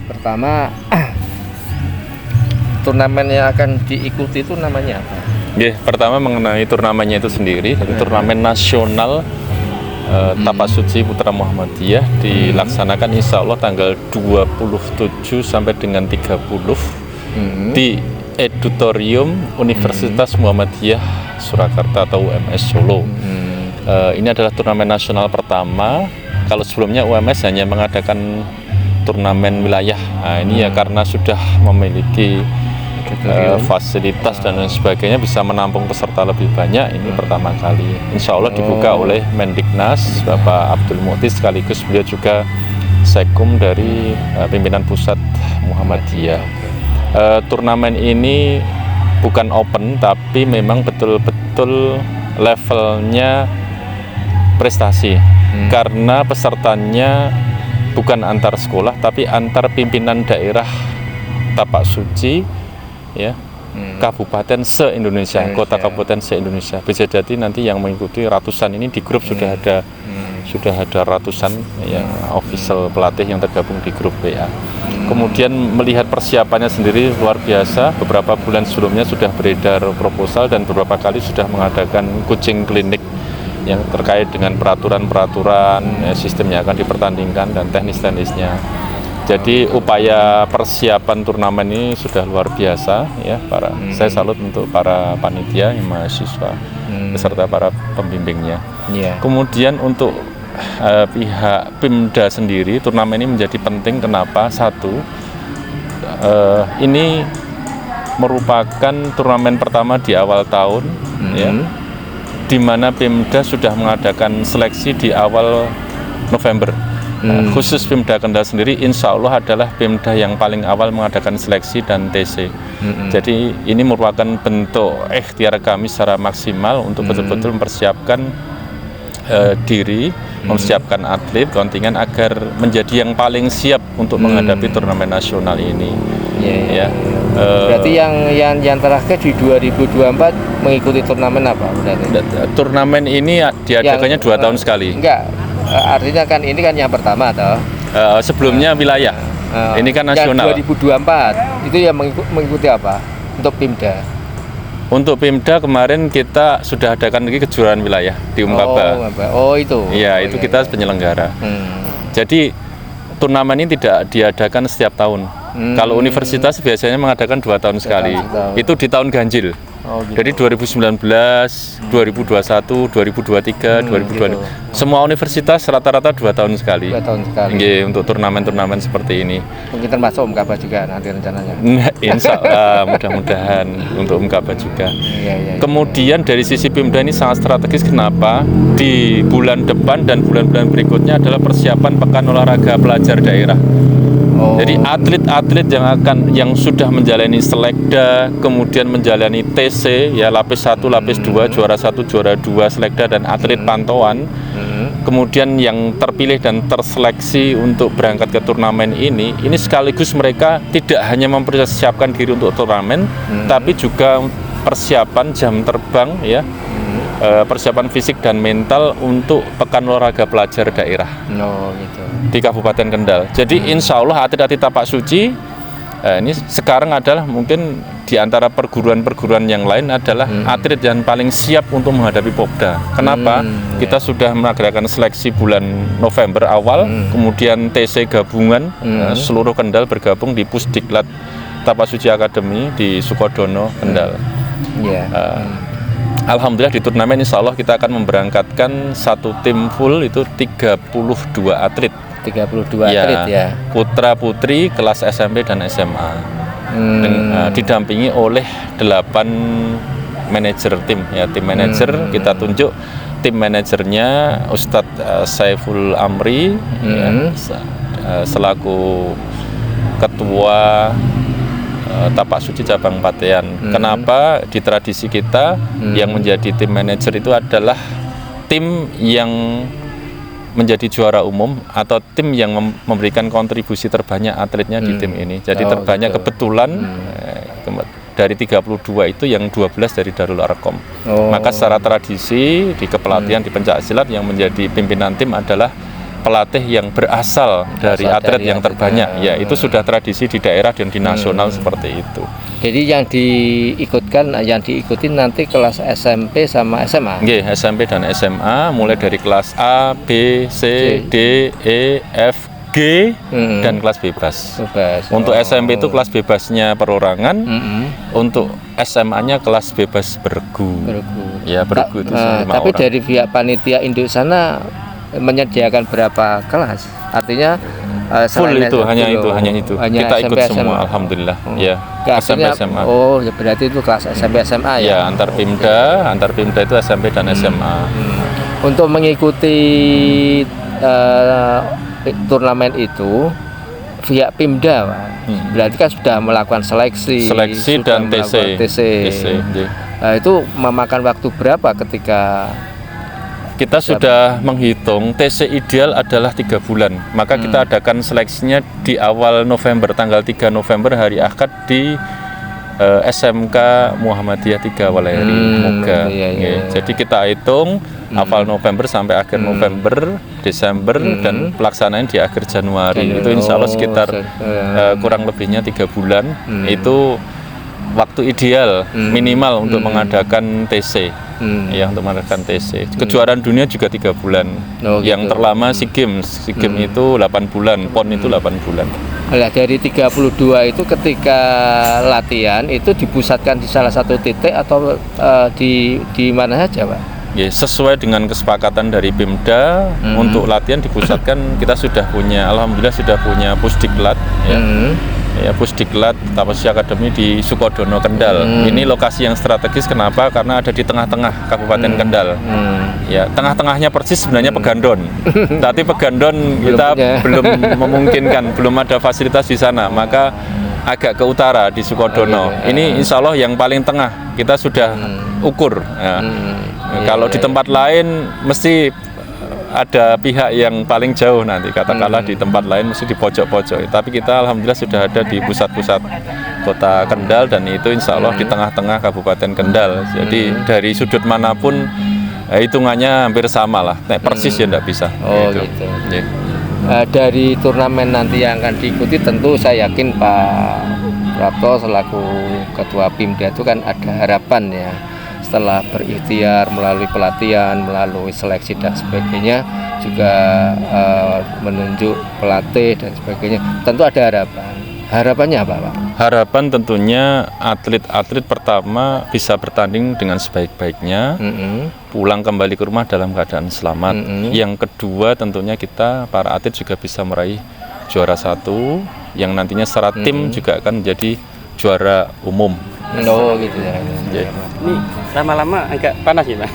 Pertama, turnamen yang akan diikuti itu namanya apa? Pertama mengenai turnamennya itu sendiri, jadi turnamen nasional Tapak Suci Putra Muhammadiyah dilaksanakan insya Allah tanggal 27 sampai dengan 30 di Edutorium Universitas Muhammadiyah Surakarta atau UMS Solo. Ini adalah turnamen nasional pertama. Kalau sebelumnya UMS hanya mengadakan turnamen wilayah. Nah, ini ya karena sudah memiliki fasilitas dan lain sebagainya, bisa menampung peserta lebih banyak. Ini pertama kali insya Allah dibuka oleh Mendiknas Bapak Abdul Muti, sekaligus beliau juga Sekum dari pimpinan pusat Muhammadiyah. Turnamen ini bukan open, tapi memang betul-betul levelnya prestasi, karena pesertanya bukan antar sekolah tapi antar pimpinan daerah Tapak Suci, ya, kabupaten se-Indonesia, kota kabupaten se-Indonesia. Bisa jadi nanti yang mengikuti ratusan ini di grup sudah ada ratusan yang official pelatih yang tergabung di grup WA. Kemudian melihat persiapannya sendiri luar biasa. Beberapa bulan sebelumnya sudah beredar proposal dan beberapa kali sudah mengadakan coaching klinik yang terkait dengan peraturan-peraturan sistem yang akan dipertandingkan dan teknis-teknisnya. Jadi upaya persiapan turnamen ini sudah luar biasa, ya. Saya salut untuk para panitia, mahasiswa, beserta para pembimbingnya. Kemudian untuk pihak Pemda sendiri, turnamen ini menjadi penting. Kenapa? Satu, ini merupakan turnamen pertama di awal tahun, ya, di mana Pemda sudah mengadakan seleksi di awal November. Khusus Pemda Kendal sendiri insya Allah adalah Pemda yang paling awal mengadakan seleksi dan TC. Jadi ini merupakan bentuk ikhtiar kami secara maksimal untuk betul-betul mempersiapkan diri, mempersiapkan atlet, kontingen agar menjadi yang paling siap untuk menghadapi turnamen nasional ini. Berarti yang terakhir di 2024 mengikuti turnamen apa? Turnamen ini diadakannya 2 tahun sekali. Enggak. Artinya kan ini kan yang pertama toh. Sebelumnya wilayah. Ini kan nasional. Yang 2024 itu yang mengikuti apa? Untuk Pemda. Untuk Pemda kemarin kita sudah adakan lagi kejuaraan wilayah di Umkaba. Itu. Itu kita penyelenggara. Jadi turnamen ini tidak diadakan setiap tahun. Kalau universitas biasanya mengadakan 2 tahun sekali. Itu di tahun ganjil. Jadi 2019, 2021, 2023, 2022. Semua universitas rata-rata 2 tahun sekali. 2 tahun sekali. Untuk turnamen-turnamen seperti ini. Mungkin termasuk Umkaba juga nanti rencananya. Insya Allah, mudah-mudahan untuk Umkaba juga. Kemudian dari sisi Pemda ini sangat strategis. Kenapa? Di bulan depan dan bulan-bulan berikutnya adalah persiapan Pekan Olahraga Pelajar Daerah. Jadi atlet-atlet yang sudah menjalani selekda, kemudian menjalani TC, ya, lapis 1, lapis 2, juara 1, juara 2 selekda dan atlet pantauan. Kemudian yang terpilih dan terseleksi untuk berangkat ke turnamen ini sekaligus mereka tidak hanya mempersiapkan diri untuk turnamen, tapi juga persiapan jam terbang, ya. Persiapan fisik dan mental untuk Pekan Olahraga Pelajar Daerah di Kabupaten Kendal. Jadi insya Allah atlet-atlet Tapak Suci ini sekarang adalah mungkin di antara perguruan-perguruan yang lain adalah atlet yang paling siap untuk menghadapi Popda. Kenapa? Kita sudah mengadakan seleksi bulan November awal, kemudian TC gabungan, seluruh Kendal bergabung di Pusdiklat Tapak Suci Academy di Sukodono, Kendal. Alhamdulillah di turnamen insya Allah kita akan memberangkatkan satu tim full itu 32 atlet. 32 atlet ya. Putra putri kelas SMP dan SMA. Didampingi oleh 8 manajer tim, ya, tim manajer. Kita tunjuk tim manajernya Ustadz Saiful Amri, selaku ketua Tapak Suci Cabang Patean. Kenapa? Di tradisi kita yang menjadi tim manajer itu adalah tim yang menjadi juara umum atau tim yang memberikan kontribusi terbanyak atletnya di tim ini. Jadi terbanyak kebetulan dari 32 itu yang 12 dari Darul Arqam. Maka secara tradisi di kepelatihan di pencak silat yang menjadi pimpinan tim adalah pelatih yang berasal dari atlet yang terbanyak. Ya, itu sudah tradisi di daerah dan di nasional seperti itu. Jadi yang diikuti nanti kelas SMP sama SMA. Nggih, SMP dan SMA mulai dari kelas A, B, C, D, E, F, G dan kelas bebas. Untuk SMP itu kelas bebasnya perorangan. Untuk SMA-nya kelas bebas bergu. Ya, bergu itu 5 tapi orang. dari pihak panitia induk sana menyediakan berapa kelas? Artinya full itu, hanya itu. Kita ikut SMP, semua, SMA. alhamdulillah. Ya, SMP Artinya, SMA. oh, ya berarti itu kelas SMP SMA ya. Ya, antar Pimda itu SMP dan SMA. Untuk mengikuti turnamen itu pihak Pimda, Pak, berarti kan sudah melakukan seleksi Dan melakukan TC. Nah, itu memakan waktu berapa ketika kita sudah menghitung TC ideal adalah 3 bulan, maka kita adakan seleksinya di awal November, tanggal 3 November hari Akad di SMK Muhammadiyah 3 Waleri Moga. Jadi kita hitung awal November sampai akhir November, Desember dan pelaksanaan di akhir Januari. Itu insya Allah sekitar kurang lebihnya 3 bulan. Itu waktu ideal minimal untuk mengadakan TC. Ya, untuk mengadakan TC. Kejuaraan dunia juga 3 bulan. Yang terlama SEA Games itu 8 bulan, PON itu 8 bulan. Nah, dari 32 itu ketika latihan itu dipusatkan di salah satu titik atau di mana saja, Pak? Ya, sesuai dengan kesepakatan dari Pimda untuk latihan dipusatkan. Kita sudah punya, alhamdulillah sudah punya Pusdiklat ya. Ya, Pusdiklat Tapasya Academy di Sukodono, Kendal. Ini lokasi yang strategis, kenapa? Karena ada di tengah-tengah Kabupaten Kendal. Ya, tengah-tengahnya persis sebenarnya Pegandon. Tapi Pegandon kita belum memungkinkan, belum ada fasilitas di sana, maka agak ke utara di Sukodono. Ini insya Allah yang paling tengah kita sudah ukur. Ya. Kalau di tempat lain mesti ada pihak yang paling jauh nanti, katakanlah di tempat lain mesti di pojok-pojok. Tapi kita alhamdulillah sudah ada di pusat-pusat kota Kendal dan itu insya Allah di tengah-tengah Kabupaten Kendal. Jadi dari sudut manapun hitungannya hampir sama lah. Persis ya enggak bisa. Gitu. Dari turnamen nanti yang akan diikuti tentu saya yakin Pak Prapto selaku Ketua Pimda itu kan ada harapan ya, setelah berikhtiar melalui pelatihan, melalui seleksi dan sebagainya, juga menunjuk pelatih dan sebagainya, tentu ada harapan. Harapannya apa, Pak? Harapan tentunya atlet-atlet pertama bisa bertanding dengan sebaik-baiknya, pulang kembali ke rumah dalam keadaan selamat. Yang kedua tentunya kita para atlet juga bisa meraih juara 1, yang nantinya secara tim juga akan menjadi juara umum. Oh gitu ya. Ini lama-lama agak panas ya, Pak.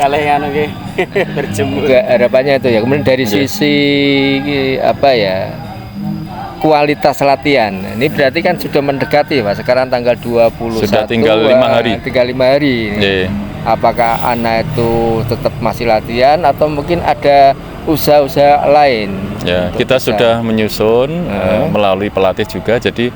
Kalau yang berjemur. Harapannya itu ya. Kemudian dari sisi apa ya? Kualitas latihan. Ini berarti kan sudah mendekati, Pak. Sekarang tanggal 21. Sudah tinggal 5 hari. Tinggal 5 hari. Apakah anak itu tetap masih latihan atau mungkin ada usaha-usaha lain? Ya, kita sudah menyusun melalui pelatih juga. Jadi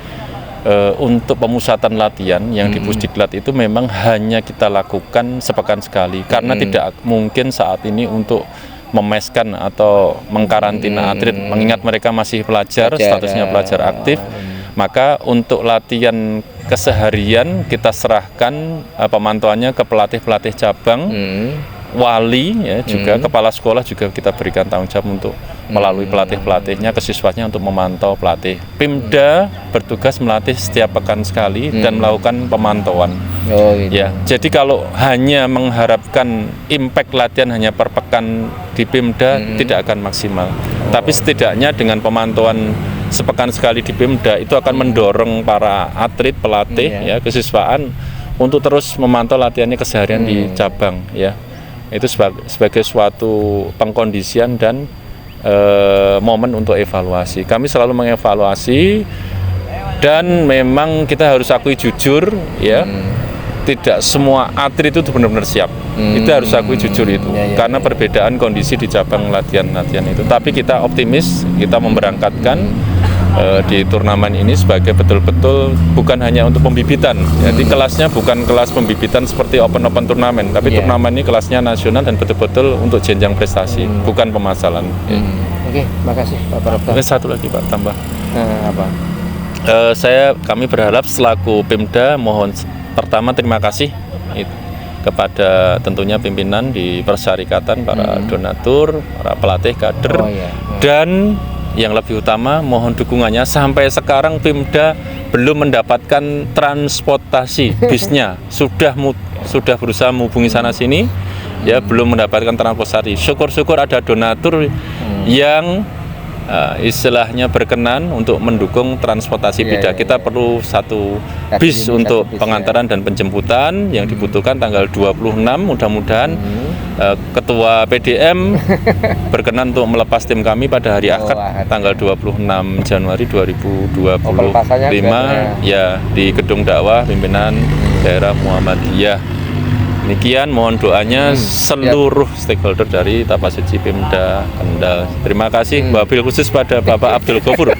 untuk pemusatan latihan yang di Pusdiklat itu memang hanya kita lakukan sepekan sekali karena tidak mungkin saat ini untuk memeskan atau mengkarantina atlet, mengingat mereka masih pelajar, statusnya pelajar aktif. Maka untuk latihan keseharian kita serahkan pemantauannya ke pelatih-pelatih cabang, wali ya, juga kepala sekolah juga kita berikan tanggung jawab untuk melalui pelatih-pelatihnya ke siswanya untuk memantau pelatih. Pimda bertugas melatih setiap pekan sekali dan melakukan pemantauan. Ya, jadi kalau hanya mengharapkan impact latihan hanya per pekan di Pimda tidak akan maksimal. Tapi setidaknya dengan pemantauan sepekan sekali di Pimda itu akan mendorong para atlet, pelatih ya, kesiswaan untuk terus memantau latihannya keseharian di cabang ya. Itu sebagai suatu pengkondisian dan momen untuk evaluasi. Kami selalu mengevaluasi dan memang kita harus akui jujur ya. Tidak semua atlet itu benar-benar siap. Itu harus akui jujur itu. Karena perbedaan kondisi di cabang latihan-latihan itu. Tapi kita optimis, kita memberangkatkan di turnamen ini sebagai betul-betul bukan hanya untuk pembibitan. Jadi kelasnya bukan kelas pembibitan seperti open turnamen, tapi turnamen ini kelasnya nasional dan betul-betul untuk jenjang prestasi, bukan pemasalan. Oke, makasih Pak Prapto. Oke, satu lagi Pak tambah. Apa? Kami berharap selaku Pemda mohon pertama terima kasih kepada tentunya pimpinan di persyarikatan, para donatur, para pelatih kader, dan yang lebih utama mohon dukungannya. Sampai sekarang Pemda belum mendapatkan transportasi bisnya, sudah berusaha menghubungi sana sini, ya belum mendapatkan transportasi. Syukur-syukur ada donatur yang istilahnya berkenan untuk mendukung transportasi bida. Kita perlu satu bis untuk pengantaran dan penjemputan yang dibutuhkan tanggal 26. Mudah-mudahan Ketua PDM berkenan untuk melepas tim kami pada hari Akad tanggal 26 Januari 2025 ya di Gedung Dakwah Pimpinan Daerah Muhammadiyah. Demikian mohon doanya seluruh stakeholder dari Tapasuci Pemda Kendal. Terima kasih, wabil khusus pada Bapak Abdul Ghafur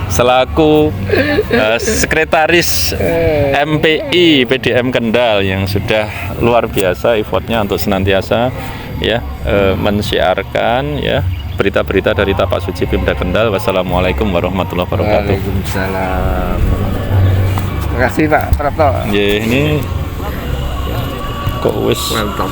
selaku sekretaris MPI PDM Kendal yang sudah luar biasa effortnya untuk senantiasa ya mensiarkan ya berita-berita dari Tapasuci Pemda Kendal. Wassalamualaikum warahmatullahi wabarakatuh. Waalaikumsalam. Terima kasih Pak Prapto. Ya, ini kok wis mantap.